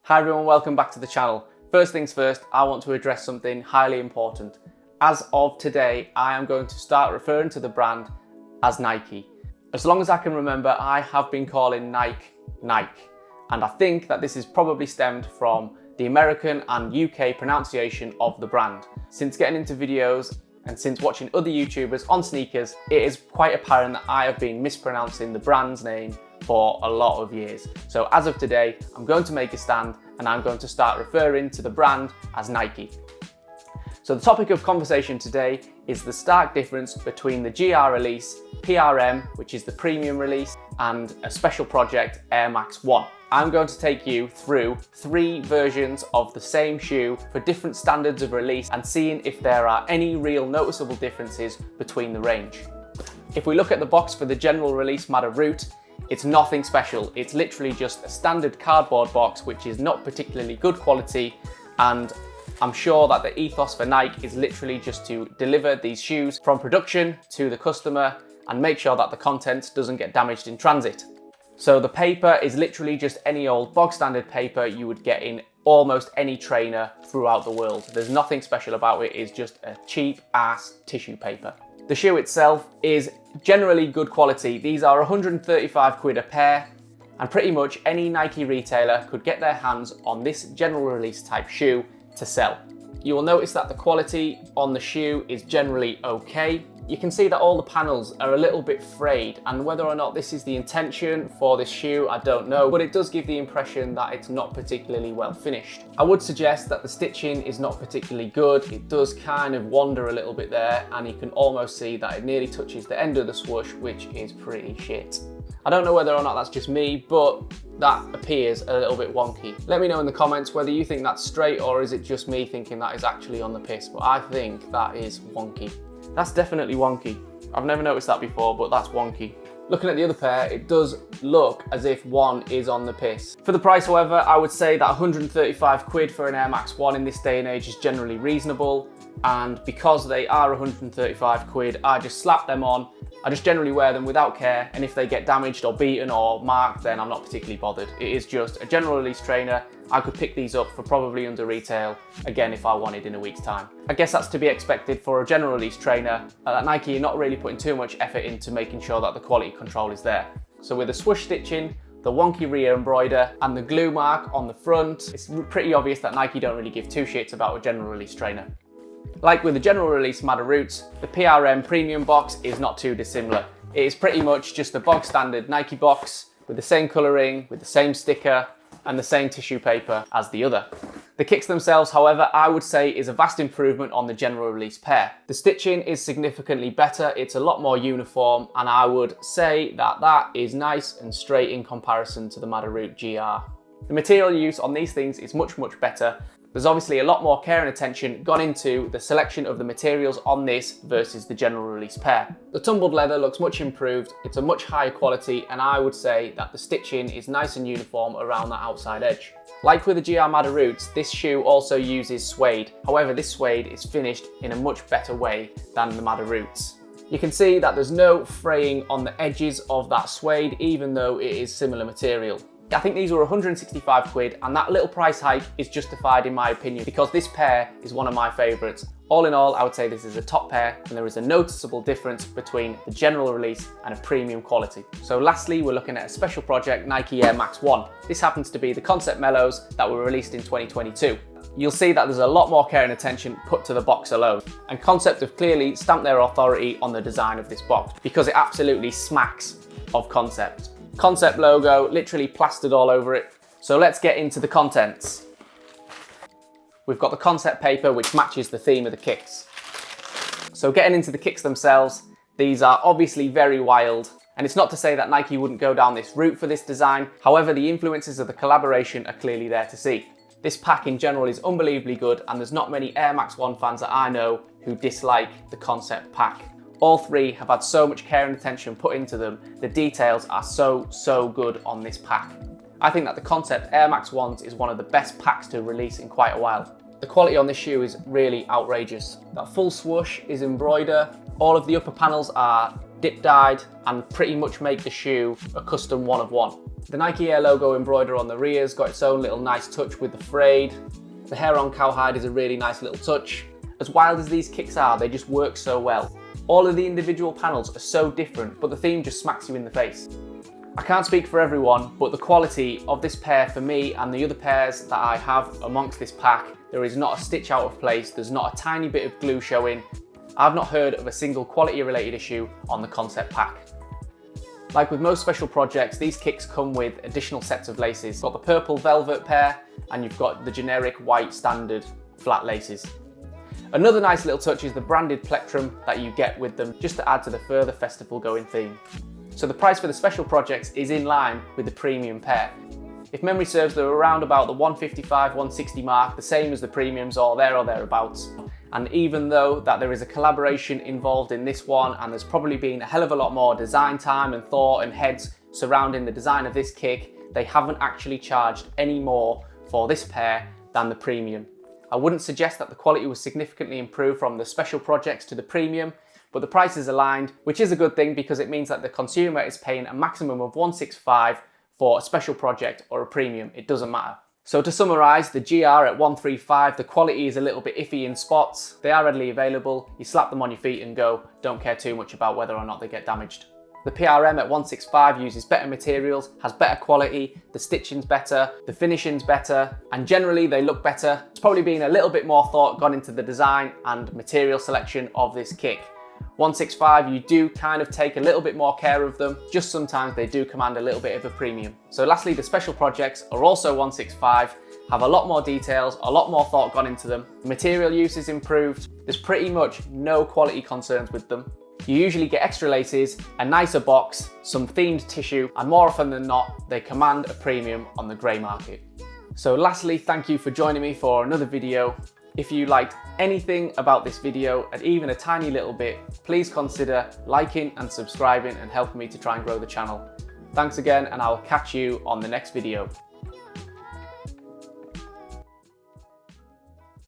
Hi everyone, welcome back to the channel. First things first, I want to address something highly important. As of today, I am going to start referring to the brand as Nike. As long as I can remember, I have been calling Nike, Nike. And I think that this is probably stemmed from the American and UK pronunciation of the brand. Since getting into videos and since watching other YouTubers on sneakers, it is quite apparent that I have been mispronouncing the brand's name for a lot of years. So as of today, I'm going to make a stand and I'm going to start referring to the brand as Nike. So the topic of conversation today is the stark difference between the GR release, PRM, which is the premium release, and a special project, Air Max 1. I'm going to take you through 3 versions of the same shoe for different standards of release and seeing if there are any real noticeable differences between the range. If we look at the box for the general release Madder Root, it's nothing special. It's literally just a standard cardboard box, which is not particularly good quality, and I'm sure that the ethos for Nike is literally just to deliver these shoes from production to the customer and make sure that the content doesn't get damaged in transit. So the paper is literally just any old bog standard paper you would get in almost any trainer throughout the world. There's nothing special about it, it's just a cheap ass tissue paper. The shoe itself is generally good quality. These are 135 quid a pair, and pretty much any Nike retailer could get their hands on this general release type shoe to sell. You will notice that the quality on the shoe is generally okay. You can see that all the panels are a little bit frayed, and whether or not this is the intention for this shoe, I don't know, but it does give the impression that it's not particularly well finished. I would suggest that the stitching is not particularly good. It does kind of wander a little bit there, and you can almost see that it nearly touches the end of the swoosh, which is pretty shit. I don't know whether or not that's just me, but that appears a little bit wonky. Let me know in the comments whether you think that's straight or is it just me thinking that is actually on the piss, but I think that is wonky. That's definitely wonky. I've never noticed that before, but that's wonky. Looking at the other pair, it does look as if one is on the piss. For the price, however, I would say that 135 quid for an Air Max 1 in this day and age is generally reasonable. And because they are 135 quid, I just slap them on. I just generally wear them without care, and if they get damaged or beaten or marked, then I'm not particularly bothered. It is just a general release trainer. I could pick these up for probably under retail, again, if I wanted in a week's time. I guess that's to be expected for a general release trainer. At Nike, you're not really putting too much effort into making sure that the quality control is there. So with the swoosh stitching, the wonky rear embroider, and the glue mark on the front, it's pretty obvious that Nike don't really give two shits about a general release trainer. Like with the general release Madder Roots, the PRM premium box is not too dissimilar. It is pretty much just a bog standard Nike box with the same colouring, with the same sticker, and the same tissue paper as the other. The kicks themselves, however, I would say is a vast improvement on the general release pair. The stitching is significantly better, it's a lot more uniform, and I would say that that is nice and straight in comparison to the Madder Root GR. The material use on these things is much better. There's obviously a lot more care and attention gone into the selection of the materials on this versus the general release pair. The tumbled leather looks much improved, it's a much higher quality, and I would say that the stitching is nice and uniform around that outside edge. Like with the GR Madder Roots, this shoe also uses suede. However, this suede is finished in a much better way than the Madder Roots. You can see that there's no fraying on the edges of that suede, even though it is similar material. I think these were 165 quid, and that little price hike is justified in my opinion because this pair is one of my favourites. All in all, I would say this is a top pair, and there is a noticeable difference between the general release and a premium quality. So lastly, we're looking at a special project, Nike Air Max 1. This happens to be the concept mellows that were released in 2022. You'll see that there's a lot more care and attention put to the box alone, and Concept have clearly stamped their authority on the design of this box because it absolutely smacks of Concept. Concept logo literally plastered all over it. So let's get into the contents. We've got the concept paper which matches the theme of the kicks. So getting into the kicks themselves, these are obviously very wild, and it's not to say that Nike wouldn't go down this route for this design. However, the influences of the collaboration are clearly there to see. This pack in general is unbelievably good, and there's not many Air Max 1 fans that I know who dislike the concept pack. All 3 have had so much care and attention put into them. The details are so good on this pack. I think that the concept Air Max 1s is one of the best packs to release in quite a while. The quality on this shoe is really outrageous. That full swoosh is embroidered. All of the upper panels are dip dyed, and pretty much make the shoe a custom one of one. The Nike Air logo embroider on the rear's got its own little nice touch with the frayed. The hair on cowhide is a really nice little touch. As wild as these kicks are, they just work so well. All of the individual panels are so different, but the theme just smacks you in the face. I can't speak for everyone, but the quality of this pair for me and the other pairs that I have amongst this pack, there is not a stitch out of place, there's not a tiny bit of glue showing. I've not heard of a single quality related issue on the concept pack. Like with most special projects, these kicks come with additional sets of laces. You've got the purple velvet pair, and you've got the generic white standard flat laces. Another nice little touch is the branded plectrum that you get with them, just to add to the further festival going theme. So the price for the special projects is in line with the premium pair. If memory serves, they're around about the 155, 160 mark, the same as the premiums, or there or thereabouts. And even though that there is a collaboration involved in this one, and there's probably been a hell of a lot more design time and thought and heads surrounding the design of this kick, they haven't actually charged any more for this pair than the premium. I wouldn't suggest that the quality was significantly improved from the special projects to the premium, but the price is aligned, which is a good thing because it means that the consumer is paying a maximum of 165 for a special project or a premium. It doesn't matter. So to summarise, the GR at 135, the quality is a little bit iffy in spots. They are readily available. You slap them on your feet and go. Don't care too much about whether or not they get damaged. The PRM at 165 uses better materials, has better quality, the stitching's better, the finishing's better, and generally they look better. It's probably been a little bit more thought gone into the design and material selection of this kick. 165, you do kind of take a little bit more care of them, just sometimes they do command a little bit of a premium. So lastly, the special projects are also 165, have a lot more details, a lot more thought gone into them. Material use is improved, there's pretty much no quality concerns with them. You usually get extra laces, a nicer box, some themed tissue, and more often than not, they command a premium on the grey market. So lastly, thank you for joining me for another video. If you liked anything about this video, and even a tiny little bit, please consider liking and subscribing and helping me to try and grow the channel. Thanks again, and I'll catch you on the next video.